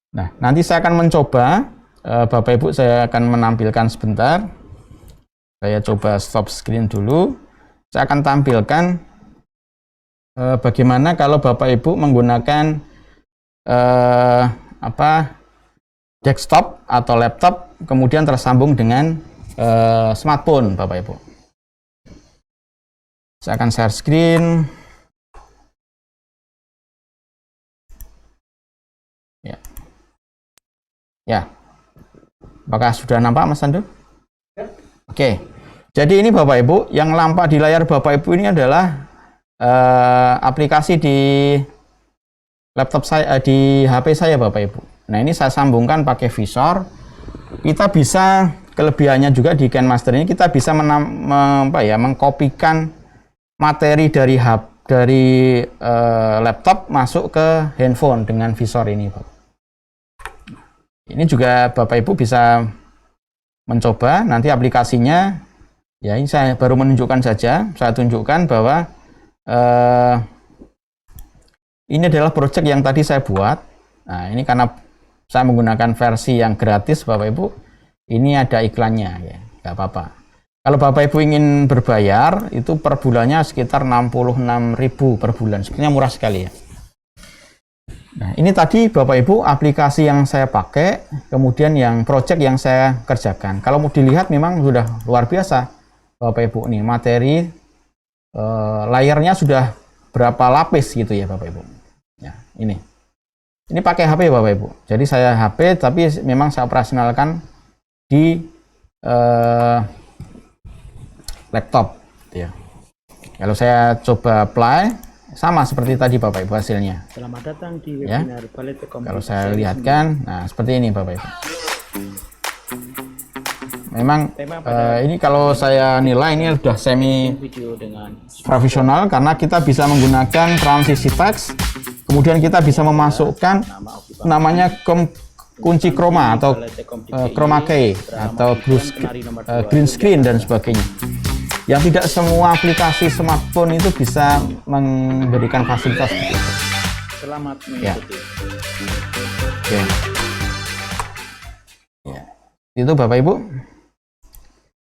Nah, nanti saya akan mencoba, Bapak Ibu, saya akan menampilkan sebentar. Saya coba stop screen dulu. Saya akan tampilkan bagaimana kalau Bapak Ibu menggunakan desktop atau laptop, kemudian tersambung dengan smartphone, Bapak Ibu. Saya akan share screen. Ya, apakah sudah nampak, Mas Andu? Oke, jadi ini Bapak Ibu, yang nampak di layar Bapak Ibu ini adalah aplikasi di laptop saya, di HP saya, Bapak Ibu. Nah, ini saya sambungkan pakai visor. Kita bisa, kelebihannya juga di KineMaster ini, kita bisa mengkopikan materi dari laptop masuk ke handphone dengan visor ini, Bapak. Ini juga Bapak Ibu bisa mencoba, nanti aplikasinya, ya ini saya baru menunjukkan saja, saya tunjukkan bahwa ini adalah project yang tadi saya buat. Nah, ini karena saya menggunakan versi yang gratis, Bapak Ibu, ini ada iklannya, ya, nggak apa-apa. Kalau Bapak Ibu ingin berbayar, itu per bulannya sekitar 66.000 per bulan, sebenarnya murah sekali ya. Nah, ini tadi Bapak Ibu aplikasi yang saya pakai, kemudian yang project yang saya kerjakan. Kalau mau dilihat memang sudah luar biasa, Bapak Ibu. Nih materi layarnya sudah berapa lapis gitu ya, Bapak Ibu. Ya, ini pakai HP, Bapak Ibu. Jadi saya HP, tapi memang saya operasionalkan di laptop. Ya. Kalau saya coba apply, sama seperti tadi Bapak Ibu hasilnya. Selamat datang di ya. webinar Balai Tekom. Kalau saya lihatkan, nah seperti ini Bapak Ibu. Memang ini kalau saya nilai ini sudah semi profesional karena kita bisa menggunakan transisi teks, kemudian kita bisa memasukkan namanya kunci chroma atau chroma key atau green screen dan sebagainya. Yang tidak semua aplikasi smartphone itu bisa memberikan fasilitas itu. Selamat mengikuti. Ya. Ya. Itu Bapak Ibu.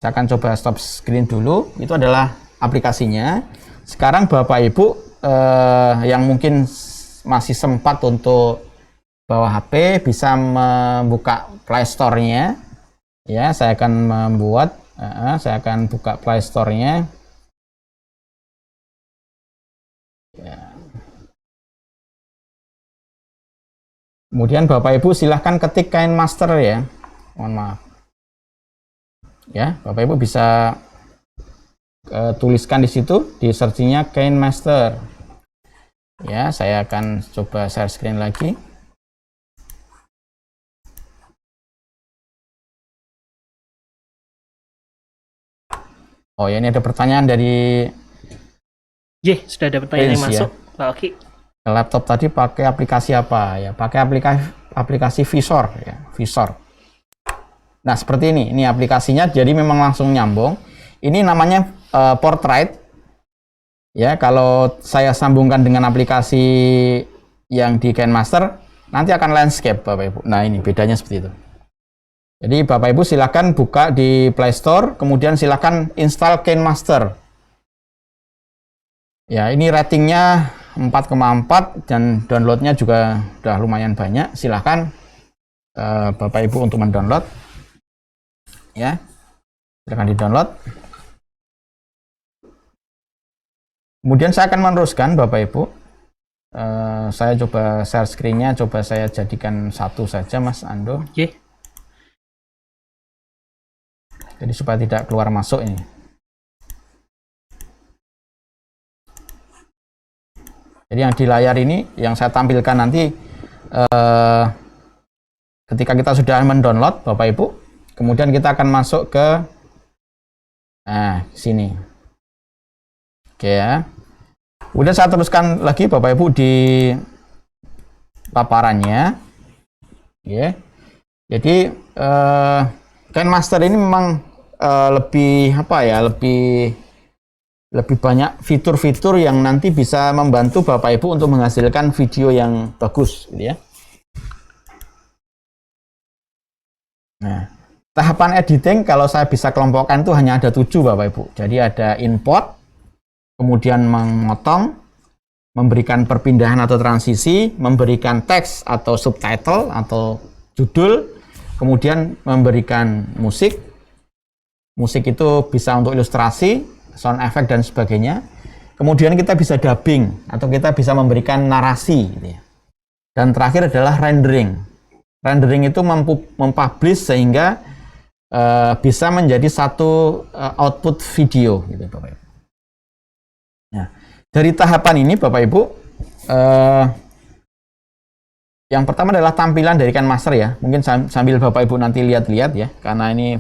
Saya akan coba stop screen dulu. Itu adalah aplikasinya. Sekarang Bapak Ibu yang mungkin masih sempat untuk bawa HP bisa membuka Play Store-nya. Ya, saya akan membuat. Saya akan buka Play Store-nya. Ya. Kemudian Bapak Ibu silahkan ketik KineMaster ya. Mohon maaf. Ya, Bapak Ibu bisa tuliskan di situ, di searching-nya KineMaster. Ya, saya akan coba share screen lagi. Oh ya, ini ada pertanyaan dari Sudah ada pertanyaan yang masuk, Pak Oki. Laptop tadi pakai aplikasi apa ya? Pakai aplikasi Visor ya, Visor. Nah, seperti ini aplikasinya, jadi memang langsung nyambung. Ini namanya Portrait. Ya, kalau saya sambungkan dengan aplikasi yang di KineMaster, nanti akan landscape, Bapak Ibu. Nah, ini bedanya seperti itu. Jadi Bapak Ibu silakan buka di Play Store, kemudian silakan install KineMaster. Ya, ini ratingnya 4,4 dan downloadnya juga udah lumayan banyak. Silakan Bapak Ibu untuk mendownload. Ya, silakan di-download. Kemudian saya akan meneruskan Bapak Ibu. Saya coba share screen-nya, coba saya jadikan satu saja, Mas Ando. Jadi supaya tidak keluar masuk ini. Jadi yang di layar ini yang saya tampilkan nanti ketika kita sudah mendownload, Bapak Ibu, kemudian kita akan masuk ke sini. Oke ya. Kemudian saya teruskan lagi Bapak Ibu di paparannya. Ya. Jadi KineMaster ini memang lebih lebih banyak fitur-fitur yang nanti bisa membantu Bapak Ibu untuk menghasilkan video yang bagus gitu ya. Nah, tahapan editing kalau saya bisa kelompokkan itu hanya ada 7 Bapak Ibu. Jadi ada import, kemudian memotong, memberikan perpindahan atau transisi, memberikan teks atau subtitle atau judul, kemudian memberikan musik. Musik itu bisa untuk ilustrasi, sound effect dan sebagainya. Kemudian kita bisa dubbing atau kita bisa memberikan narasi gitu ya. Dan terakhir adalah rendering. Rendering itu mempublish sehingga bisa menjadi satu output video gitu Bapak Ibu. Nah, dari tahapan ini Bapak Ibu, yang pertama adalah tampilan dari KineMaster ya. Mungkin sambil Bapak Ibu nanti lihat-lihat ya, karena ini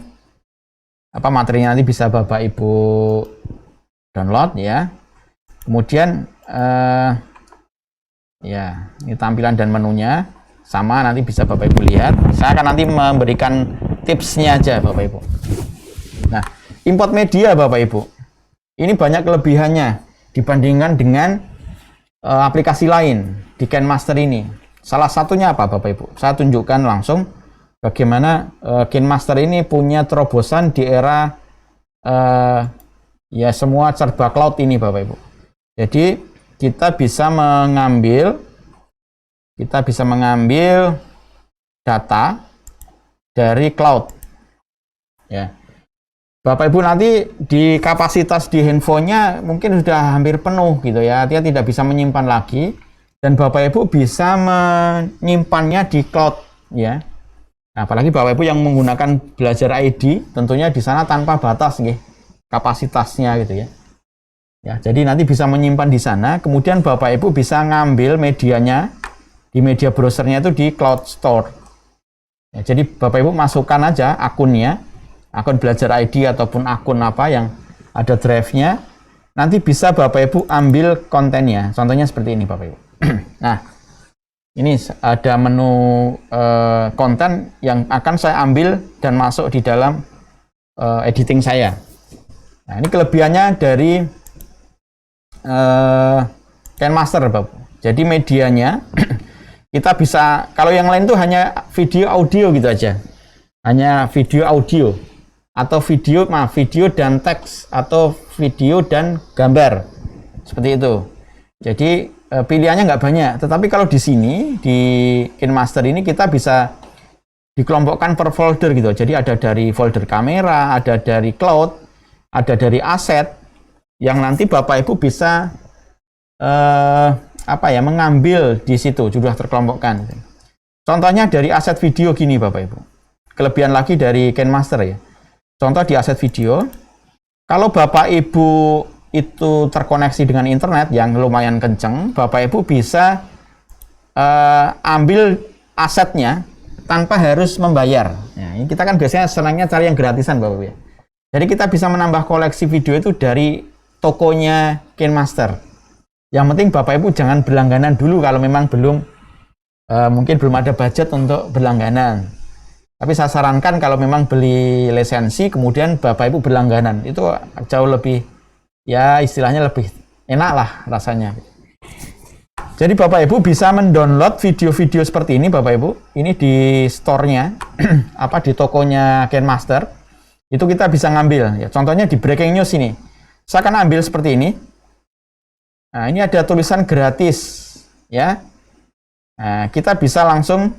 materinya nanti bisa Bapak Ibu download ya. Kemudian ya, ini tampilan dan menunya sama, nanti bisa Bapak Ibu lihat. Saya akan nanti memberikan tipsnya aja Bapak Ibu. Nah, import media Bapak Ibu, ini banyak kelebihannya dibandingkan dengan aplikasi lain di KineMaster ini. Salah satunya apa Bapak Ibu? Saya tunjukkan langsung bagaimana KineMaster ini punya terobosan di era ya semua serba cloud ini Bapak Ibu. Jadi kita bisa mengambil data dari cloud ya. Bapak Ibu nanti di kapasitas di handphonenya mungkin sudah hampir penuh gitu ya, dia tidak bisa menyimpan lagi, dan Bapak Ibu bisa menyimpannya di cloud ya. Nah, apalagi Bapak Ibu yang menggunakan Belajar ID, tentunya di sana tanpa batas nih kapasitasnya gitu ya. Ya, jadi nanti bisa menyimpan di sana, kemudian Bapak Ibu bisa ngambil medianya di media browsernya itu di Cloud Store. Ya, jadi Bapak Ibu masukkan aja akunnya, akun Belajar ID ataupun akun apa yang ada drive-nya, nanti bisa Bapak Ibu ambil kontennya. Contohnya seperti ini Bapak Ibu. Nah, ini ada menu konten yang akan saya ambil dan masuk di dalam editing saya. Nah, ini kelebihannya dari KineMaster Bapak. Jadi medianya kita bisa, kalau yang lain tuh hanya video audio gitu aja. Hanya video audio atau video dan teks atau video dan gambar. Seperti itu. Jadi pilihannya nggak banyak, tetapi kalau di sini di KineMaster ini kita bisa dikelompokkan per folder gitu. Jadi ada dari folder kamera, ada dari cloud, ada dari aset yang nanti Bapak Ibu bisa mengambil di situ sudah terkelompokkan. Contohnya dari aset video gini Bapak Ibu. Kelebihan lagi dari KineMaster ya. Contoh di aset video, kalau Bapak Ibu itu terkoneksi dengan internet yang lumayan kenceng, Bapak Ibu bisa ambil asetnya tanpa harus membayar. Nah, ini kita kan biasanya senangnya cari yang gratisan Bapak Ibu ya. Jadi kita bisa menambah koleksi video itu dari tokonya KineMaster. Yang penting Bapak Ibu jangan berlangganan dulu kalau memang mungkin belum ada budget untuk berlangganan. Tapi saya sarankan kalau memang beli lisensi kemudian Bapak Ibu berlangganan, itu jauh lebih, ya istilahnya lebih enak lah rasanya. Jadi Bapak Ibu bisa mendownload video-video seperti ini Bapak Ibu. Ini di store-nya, di tokonya KineMaster. Itu kita bisa ngambil. Ya, contohnya di breaking news ini. Saya akan ambil seperti ini. Nah, ini ada tulisan gratis. Ya. Nah, kita bisa langsung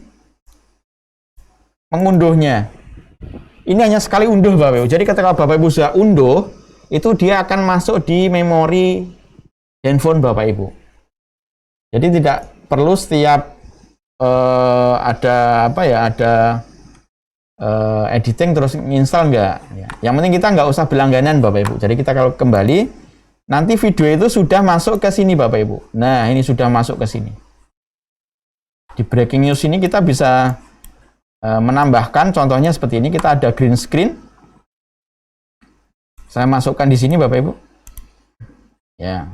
mengunduhnya. Ini hanya sekali unduh Bapak Ibu. Jadi ketika Bapak Ibu sudah unduh, itu dia akan masuk di memori handphone Bapak Ibu. Jadi tidak perlu setiap ada editing terus install enggak. Ya. Yang penting kita nggak usah berlangganan Bapak Ibu. Jadi kita kalau kembali, nanti video itu sudah masuk ke sini Bapak Ibu. Nah, ini sudah masuk ke sini. Di breaking news ini kita bisa menambahkan, contohnya seperti ini, kita ada green screen. Saya masukkan di sini Bapak Ibu. Ya.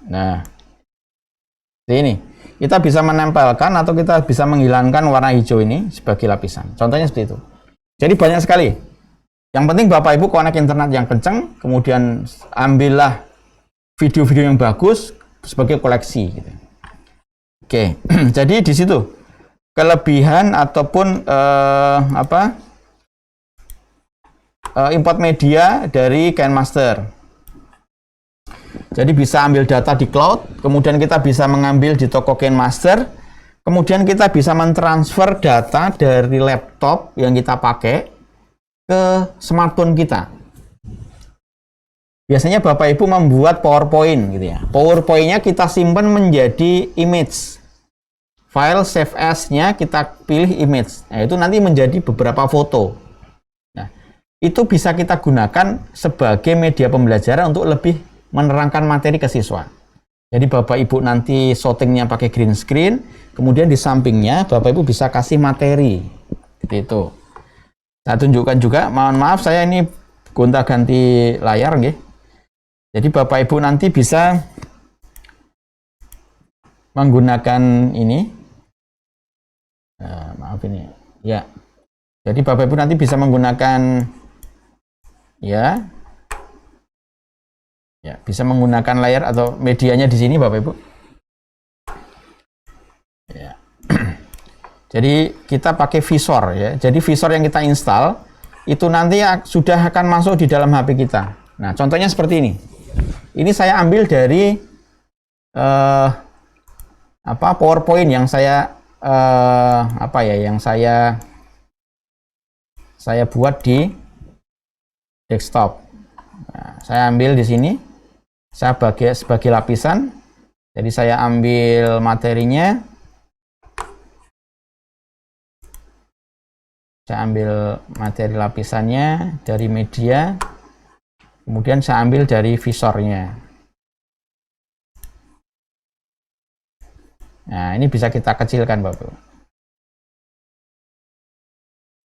Nah, ini kita bisa menempelkan atau kita bisa menghilangkan warna hijau ini sebagai lapisan. Contohnya seperti itu. Jadi banyak sekali. Yang penting Bapak Ibu connect internet yang kencang, kemudian ambillah video-video yang bagus sebagai koleksi gitu. Oke, jadi di situ kelebihan ataupun import media dari KineMaster. Jadi bisa ambil data di cloud, kemudian kita bisa mengambil di toko KineMaster, kemudian kita bisa mentransfer data dari laptop yang kita pakai ke smartphone kita. Biasanya Bapak Ibu membuat PowerPoint gitu ya. PowerPoint-nya kita simpan menjadi image. File save as-nya kita pilih image. Nah, itu nanti menjadi beberapa foto. Nah, itu bisa kita gunakan sebagai media pembelajaran untuk lebih menerangkan materi ke siswa. Jadi Bapak Ibu nanti shootingnya pakai green screen, kemudian di sampingnya Bapak Ibu bisa kasih materi. Gitu itu. Saya tunjukkan juga, mohon maaf saya ini gonta-ganti layar nggih. Jadi Bapak Ibu nanti bisa menggunakan ini, maaf ini, ya. Jadi Bapak Ibu nanti bisa menggunakan, ya, bisa menggunakan layar atau medianya di sini Bapak Ibu. Ya. Jadi kita pakai visor ya. Jadi visor yang kita install itu nanti sudah akan masuk di dalam HP kita. Nah, contohnya seperti ini. Ini saya ambil dari PowerPoint yang saya yang saya buat di desktop. Nah, saya ambil di sini, saya bagi sebagai lapisan. Jadi saya ambil materinya, saya ambil materi lapisannya dari media. Kemudian saya ambil dari visornya. Nah, ini bisa kita kecilkan, Bapak.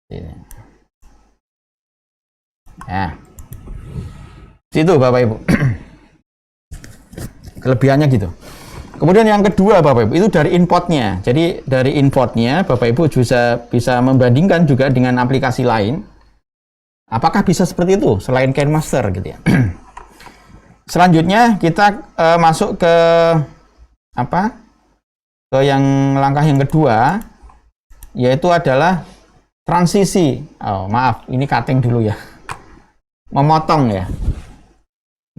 Ini. Nah, itu Bapak Ibu. Kelebihannya gitu. Kemudian yang kedua, Bapak Ibu, itu dari importnya. Jadi dari importnya, Bapak Ibu bisa membandingkan juga dengan aplikasi lain. Apakah bisa seperti itu selain KineMaster gitu ya? Selanjutnya kita masuk ke yang langkah yang kedua, yaitu adalah transisi. Oh, maaf, ini cutting dulu ya. Memotong ya.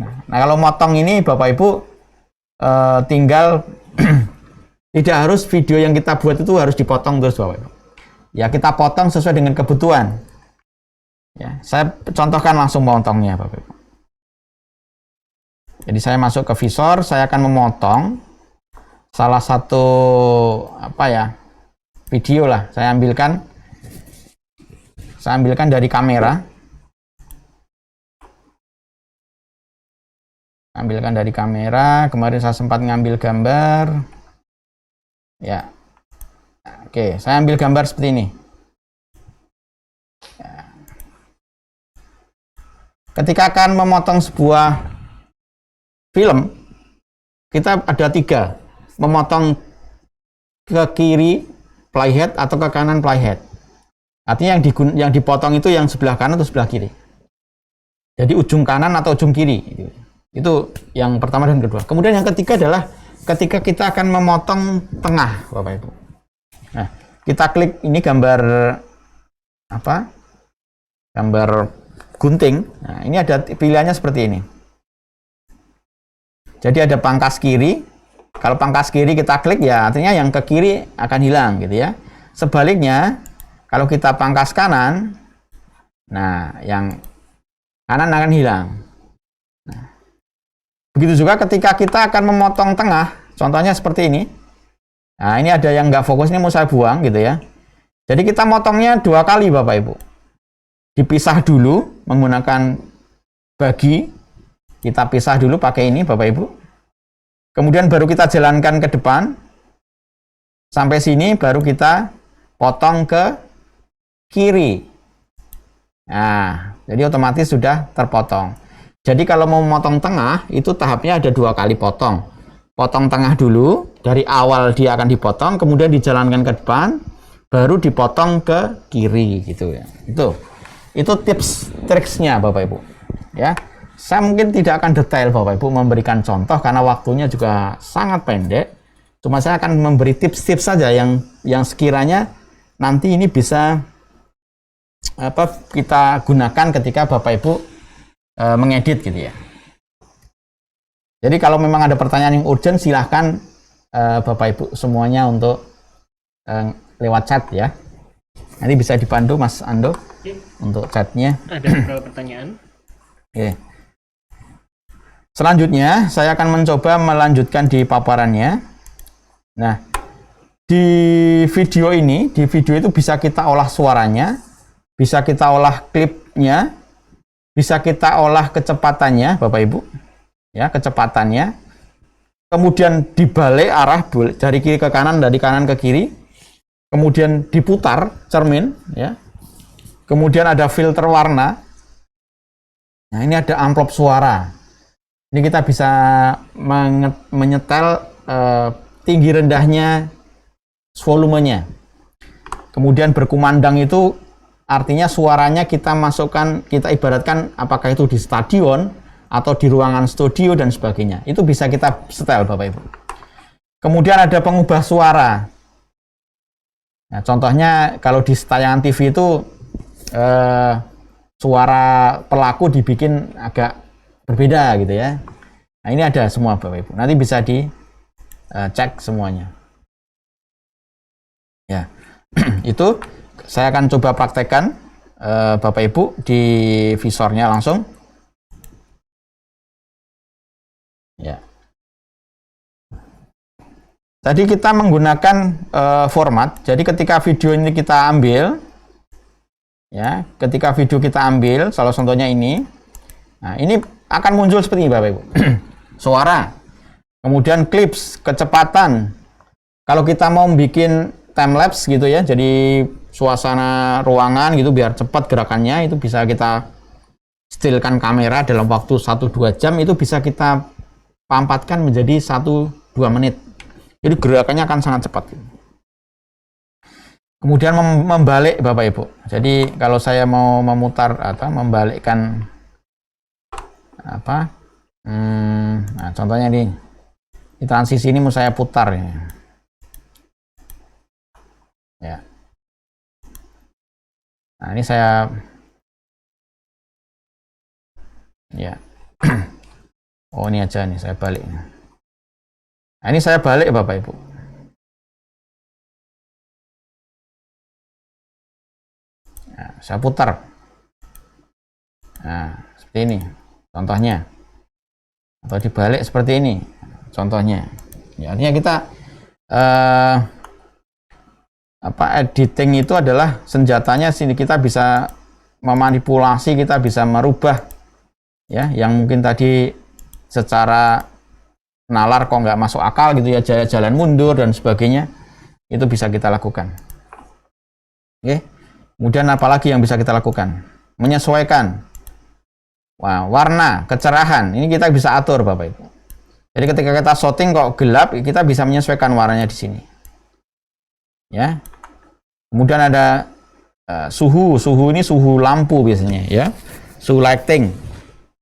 Nah, kalau motong ini Bapak Ibu tinggal tidak harus video yang kita buat itu harus dipotong terus Bapak Ibu. Ya, kita potong sesuai dengan kebutuhan. Ya, saya contohkan langsung memotongnya, Bapak Ibu. Jadi saya masuk ke visor, saya akan memotong salah satu video lah. Saya ambilkan dari kamera. Ambilkan dari kamera. Kemarin saya sempat ngambil gambar. Ya, oke, saya ambil gambar seperti ini. Ketika akan memotong sebuah film, kita ada 3. Memotong ke kiri playhead atau ke kanan playhead. Artinya yang dipotong itu yang sebelah kanan atau sebelah kiri. Jadi ujung kanan atau ujung kiri. Itu yang pertama dan kedua. Kemudian yang ketiga adalah ketika kita akan memotong tengah, Bapak Ibu. Nah, kita klik ini gambar gambar gunting. Nah, ini ada pilihannya seperti ini. Jadi ada pangkas kiri. Kalau pangkas kiri kita klik ya artinya yang ke kiri akan hilang gitu ya. Sebaliknya kalau kita pangkas kanan, nah yang kanan akan hilang. Nah, begitu juga ketika kita akan memotong tengah, contohnya seperti ini. Nah, ini ada yang nggak fokus, ini mau saya buang gitu ya. Jadi kita motongnya 2 kali Bapak Ibu. Dipisah dulu menggunakan bagi, kita pisah dulu pakai ini Bapak Ibu. Kemudian baru kita jalankan ke depan. Sampai sini baru kita potong ke kiri. Nah, jadi otomatis sudah terpotong. Jadi kalau mau memotong tengah, itu tahapnya ada 2 kali potong. Potong tengah dulu, dari awal dia akan dipotong, kemudian dijalankan ke depan, baru dipotong ke kiri gitu ya. Itu tips triksnya Bapak Ibu. Ya. Saya mungkin tidak akan detail Bapak Ibu memberikan contoh karena waktunya juga sangat pendek. Cuma saya akan memberi tips-tips saja yang sekiranya nanti ini bisa kita gunakan ketika Bapak Ibu mengedit gitu ya. Jadi kalau memang ada pertanyaan yang urgent, silahkan Bapak Ibu semuanya untuk lewat chat ya. Nanti bisa dipandu Mas Ando untuk chatnya. Ada beberapa pertanyaan. Oke. Selanjutnya saya akan mencoba melanjutkan di paparannya. Nah, di video itu bisa kita olah suaranya, bisa kita olah klipnya, bisa kita olah kecepatannya, Bapak Ibu. Ya, kecepatannya. Kemudian dibalik arah dari kiri ke kanan, dari kanan ke kiri. Kemudian diputar cermin, ya. Kemudian ada filter warna. Nah, ini ada amplop suara. Ini kita bisa menyetel tinggi rendahnya, volumenya. Kemudian berkumandang itu artinya suaranya kita masukkan, kita ibaratkan apakah itu di stadion atau di ruangan studio dan sebagainya. Itu bisa kita setel Bapak Ibu. Kemudian ada pengubah suara. Nah, contohnya kalau di tayangan TV itu suara pelaku dibikin agak berbeda gitu ya. Nah, ini ada semua Bapak Ibu. Nanti bisa dicek semuanya. Ya. Itu saya akan coba praktekkan Bapak Ibu di visornya langsung. Ya. Tadi kita menggunakan format. Jadi ketika video ini kita ambil, ya, ketika video kita ambil, salah contohnya ini. Nah, ini akan muncul seperti ini Bapak Ibu. Suara. Kemudian clips, kecepatan. Kalau kita mau bikin time lapse gitu ya, jadi suasana ruangan gitu biar cepat gerakannya, itu bisa kita stillkan kamera dalam waktu 1-2 jam, itu bisa kita pampatkan menjadi 1-2 menit. Jadi gerakannya akan sangat cepat. Kemudian membalik Bapak Ibu. Jadi kalau saya mau memutar atau membalikkan nah, contohnya di transisi ini mau saya putar ya. Ya. Nah, ini saya ya. Oh, ini aja nih saya balik. Nah, ini saya balik Bapak Ibu. Nah, saya putar. Nah, seperti ini contohnya. Atau dibalik seperti ini contohnya. Ya, artinya kita editing itu adalah senjatanya sini, kita bisa memanipulasi, kita bisa merubah ya, yang mungkin tadi secara nalar kok nggak masuk akal gitu ya, jalan mundur dan sebagainya, itu bisa kita lakukan. Oke. Kemudian apalagi yang bisa kita lakukan? Menyesuaikan. Wah, warna, kecerahan, ini kita bisa atur Bapak Ibu. Jadi ketika kita shooting kok gelap, kita bisa menyesuaikan warnanya di sini. Ya. Kemudian ada suhu ini suhu lampu biasanya ya. Suhu lighting.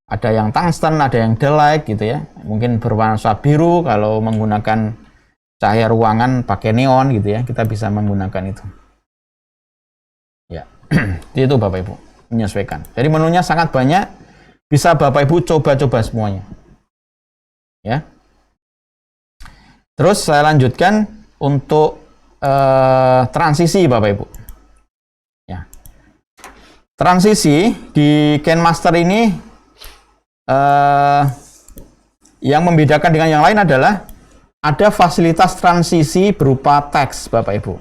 Ada yang tungsten, ada yang daylight gitu ya. Mungkin berwarna biru kalau menggunakan cahaya ruangan pakai neon gitu ya. Kita bisa menggunakan itu. Ya. Itu Bapak Ibu, menyesuaikan. Jadi menunya sangat banyak, bisa Bapak Ibu coba-coba semuanya. Ya. Terus saya lanjutkan untuk transisi Bapak Ibu. Ya. Transisi di KineMaster ini yang membedakan dengan yang lain adalah ada fasilitas transisi berupa teks Bapak Ibu.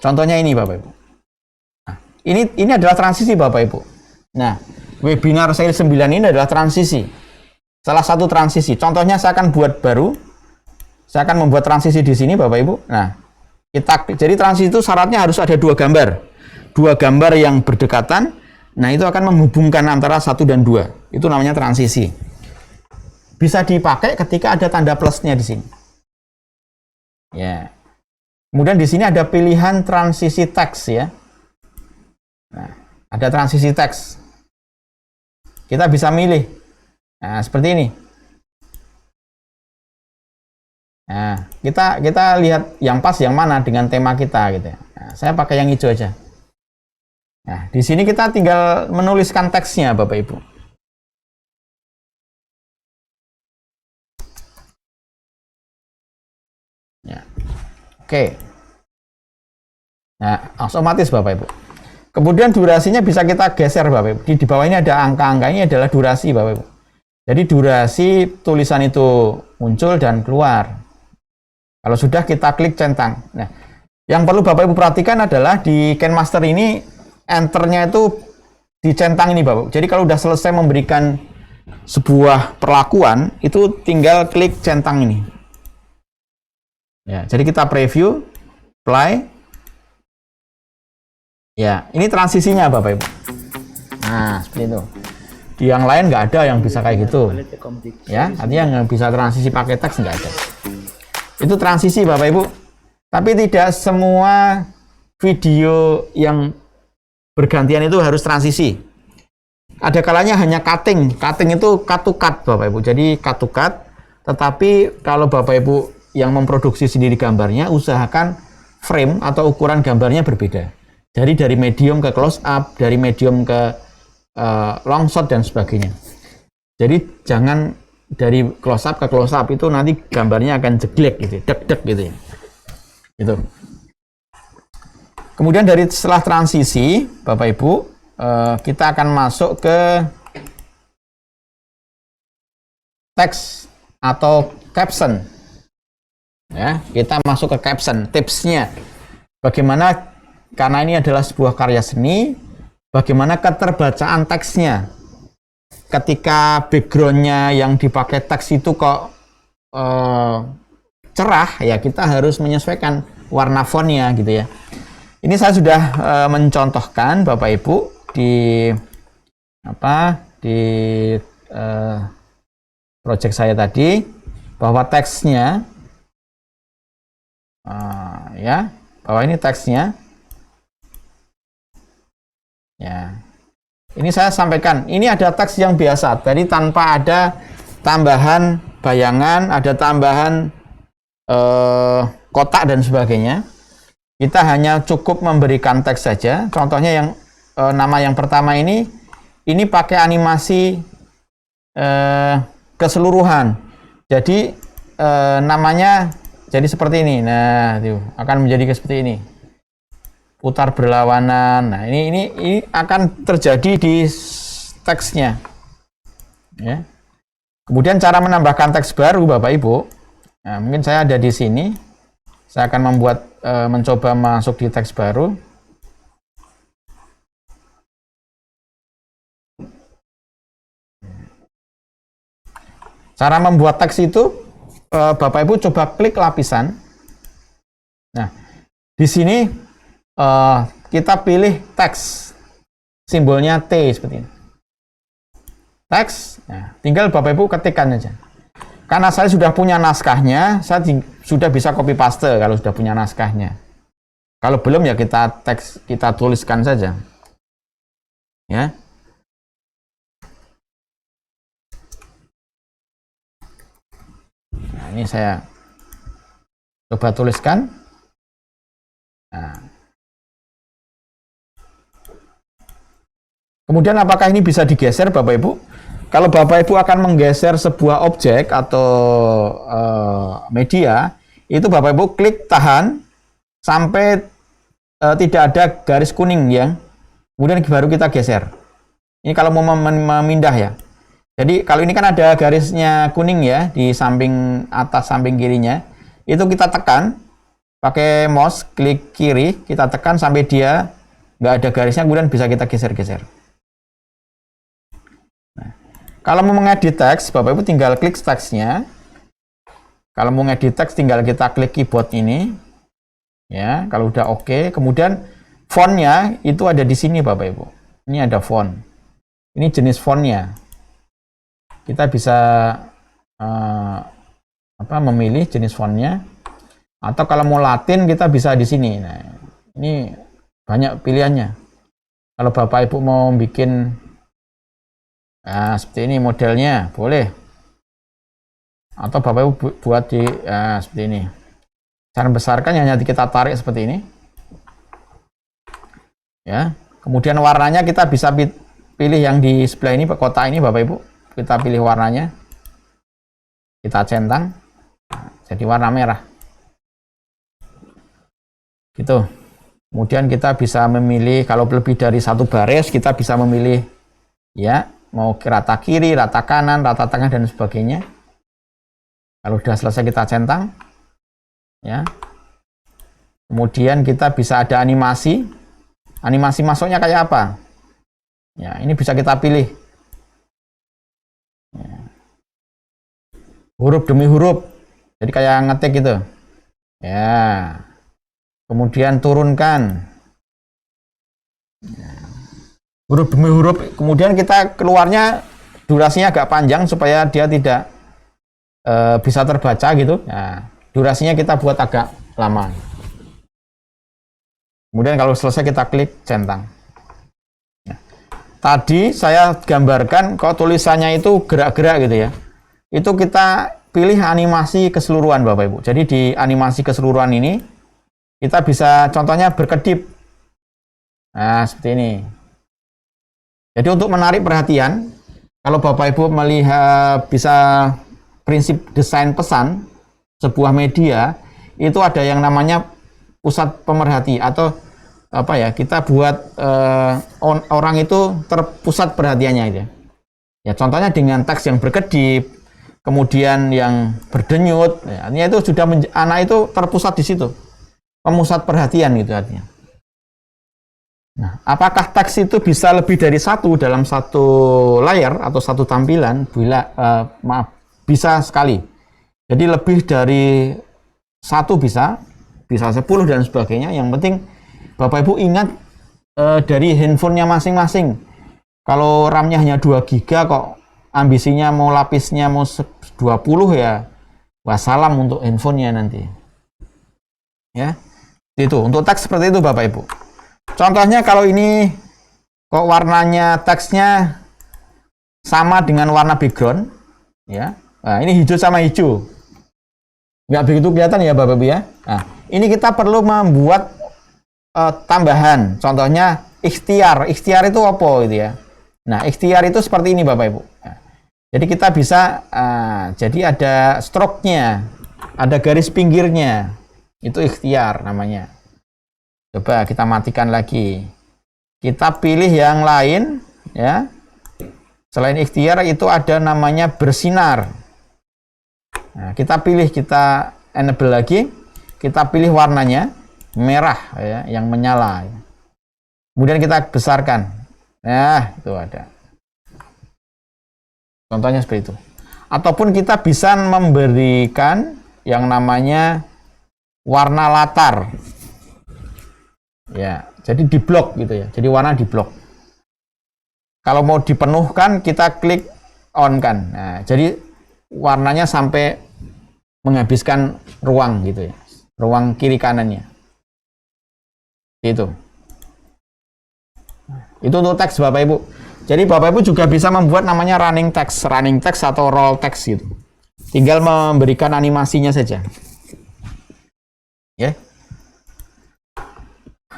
Contohnya ini Bapak Ibu. Nah, ini adalah transisi Bapak Ibu. Nah, webinar sales 9 ini adalah transisi. Salah satu transisi. Contohnya saya akan buat baru. Saya akan membuat transisi di sini Bapak Ibu. Nah, jadi transisi itu syaratnya harus ada 2 gambar. 2 gambar yang berdekatan. Nah, itu akan menghubungkan antara 1 dan 2. Itu namanya transisi. Bisa dipakai ketika ada tanda plusnya di sini. Ya. Kemudian di sini ada pilihan transisi teks ya. Nah, ada transisi teks. Kita bisa milih. Nah, seperti ini. Nah, kita lihat yang pas yang mana dengan tema kita gitu ya. Nah, saya pakai yang hijau aja. Nah, di sini kita tinggal menuliskan teksnya, Bapak Ibu. Ya. Oke. Nah, otomatis Bapak Ibu. Kemudian durasinya bisa kita geser Bapak Ibu. Di bawah ini ada angka-angka, ini adalah durasi Bapak Ibu. Jadi durasi tulisan itu muncul dan keluar. Kalau sudah kita klik centang. Nah, yang perlu Bapak Ibu perhatikan adalah di KineMaster ini enternya itu dicentang ini Bapak. Jadi kalau sudah selesai memberikan sebuah perlakuan, itu tinggal klik centang ini. Ya, jadi kita preview, play. Ya, ini transisinya Bapak Ibu. Nah, seperti itu. Di yang lain nggak ada yang bisa kayak gitu. Ya, artinya yang bisa transisi pakai teks nggak ada. Itu transisi Bapak Ibu. Tapi tidak semua video yang bergantian itu harus transisi. Ada kalanya hanya cutting. Cutting itu cut to cut Bapak Ibu. Jadi cut to cut. Tetapi kalau Bapak Ibu yang memproduksi sendiri gambarnya, usahakan frame atau ukuran gambarnya berbeda. Jadi dari medium ke close up, dari medium ke long shot dan sebagainya. Jadi jangan dari close up ke close up, itu nanti gambarnya akan jeglek gitu, deg-deg gitu ya. Gitu. Kemudian dari setelah transisi, Bapak Ibu, kita akan masuk ke teks atau caption. Ya, kita masuk ke caption, tipsnya. Bagaimana, karena ini adalah sebuah karya seni, bagaimana keterbacaan teksnya. Ketika backgroundnya yang dipakai teks itu kok cerah, ya kita harus menyesuaikan warna fontnya gitu ya. Ini saya sudah mencontohkan Bapak Ibu di project saya tadi, bahwa teksnya ya, bahwa ini teksnya ya. Ini saya sampaikan, ini ada teks yang biasa, jadi tanpa ada tambahan bayangan, ada tambahan kotak dan sebagainya. Kita hanya cukup memberikan teks saja. Contohnya yang nama yang pertama ini pakai animasi keseluruhan. Jadi namanya jadi seperti ini. Nah, itu akan menjadi seperti ini. Putar berlawanan. Nah, ini akan terjadi di teksnya. Ya. Kemudian cara menambahkan teks baru, Bapak Ibu. Nah, mungkin saya ada di sini. Saya akan mencoba masuk di teks baru. Cara membuat teks itu, Bapak Ibu coba klik lapisan. Nah, di sini kita pilih teks, simbolnya T seperti ini. Teks, nah, tinggal Bapak Ibu ketikkan aja. Karena saya sudah punya naskahnya, saya sudah bisa copy paste kalau sudah punya naskahnya. Kalau belum ya kita tuliskan saja. Ya. Nah, ini saya coba tuliskan. Nah. Kemudian apakah ini bisa digeser Bapak Ibu? Kalau Bapak Ibu akan menggeser sebuah objek atau media, itu Bapak Ibu klik tahan sampai tidak ada garis kuning ya. Kemudian baru kita geser. Ini kalau mau memindah ya. Jadi kalau ini kan ada garisnya kuning ya di samping atas samping kirinya. Itu kita tekan pakai mouse, klik kiri, kita tekan sampai dia nggak ada garisnya, kemudian bisa kita geser-geser. Kalau mau mengedit teks, Bapak Ibu tinggal klik teksnya. Kalau mau ngedit teks, tinggal kita klik keyboard ini. Ya, kalau udah oke. Kemudian fontnya itu ada di sini, Bapak Ibu. Ini ada font. Ini jenis fontnya. Kita bisa memilih jenis fontnya. Atau kalau mau Latin, kita bisa di sini. Nah, ini banyak pilihannya. Kalau Bapak Ibu mau bikin seperti ini modelnya, boleh. Atau Bapak Ibu buat di seperti ini. Cara membesarkan hanya kita tarik seperti ini. Ya. Kemudian warnanya kita bisa pilih yang di sebelah ini, kotak ini Bapak Ibu. Kita pilih warnanya. Kita centang. Jadi warna merah. Gitu. Kemudian kita bisa memilih, kalau lebih dari satu baris, kita bisa memilih ya, mau rata kiri, rata kanan, rata tengah, dan sebagainya. Kalau sudah selesai kita centang. Ya. Kemudian kita bisa ada animasi. Animasi masuknya kayak apa? Ya, ini bisa kita pilih. Ya. Huruf demi huruf. Jadi kayak ngetik gitu. Ya. Kemudian turunkan. Ya. Huruf demi huruf. Kemudian kita keluarnya durasinya agak panjang supaya dia tidak bisa terbaca gitu. Nah, durasinya kita buat agak lama. Kemudian kalau selesai kita klik centang. Nah, tadi saya gambarkan kok tulisannya itu gerak-gerak gitu ya. Itu kita pilih animasi keseluruhan Bapak Ibu. Jadi di animasi keseluruhan ini kita bisa contohnya berkedip. Nah, seperti ini. Jadi untuk menarik perhatian, kalau Bapak Ibu melihat bisa prinsip desain pesan sebuah media, itu ada yang namanya pusat pemerhati atau apa ya, kita buat orang itu terpusat perhatiannya gitu. Ya contohnya dengan teks yang berkedip, kemudian yang berdenyut, ya, artinya itu sudah anak itu terpusat di situ, pemusat perhatian gitu artinya. Nah, apakah teks itu bisa lebih dari satu dalam satu layar atau satu tampilan? Maaf, bisa sekali. Jadi lebih dari satu bisa 10 dan sebagainya. Yang penting Bapak Ibu ingat dari handphonenya masing-masing. Kalau RAM-nya hanya 2 GB kok ambisinya mau lapisnya mau 20 ya, wassalam untuk handphonenya nanti. Ya, itu untuk teks seperti itu Bapak Ibu. Contohnya kalau ini kok warnanya teksnya sama dengan warna background, ya. Nah, ini hijau sama hijau. Nggak begitu kelihatan ya Bapak Ibu ya. Nah, ini kita perlu membuat tambahan. Contohnya ikhtiar. Ikhtiar itu apa gitu ya. Nah, ikhtiar itu seperti ini Bapak Ibu. Nah, jadi kita bisa jadi ada stroke-nya, ada garis pinggirnya. Itu ikhtiar namanya. Coba kita matikan lagi. Kita pilih yang lain ya. Selain ikhtiar itu ada namanya bersinar. Nah, kita pilih, kita enable lagi. Kita pilih warnanya merah ya, yang menyala. Kemudian kita besarkan. Nah, itu ada. Contohnya seperti itu. Ataupun kita bisa memberikan yang namanya warna latar. Ya, jadi di blok gitu ya. Jadi warna di blok. Kalau mau dipenuhkan kita klik on kan. Nah, jadi warnanya sampai menghabiskan ruang gitu ya. Ruang kiri kanannya. Itu. Itu untuk teks Bapak Ibu. Jadi Bapak Ibu juga bisa membuat namanya running text atau roll text gitu. Tinggal memberikan animasinya saja. Ya.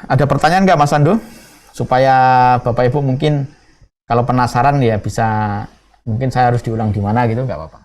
Ada pertanyaan nggak Mas Andu? Supaya Bapak Ibu mungkin kalau penasaran ya bisa, mungkin saya harus diulang di mana gitu, nggak apa-apa.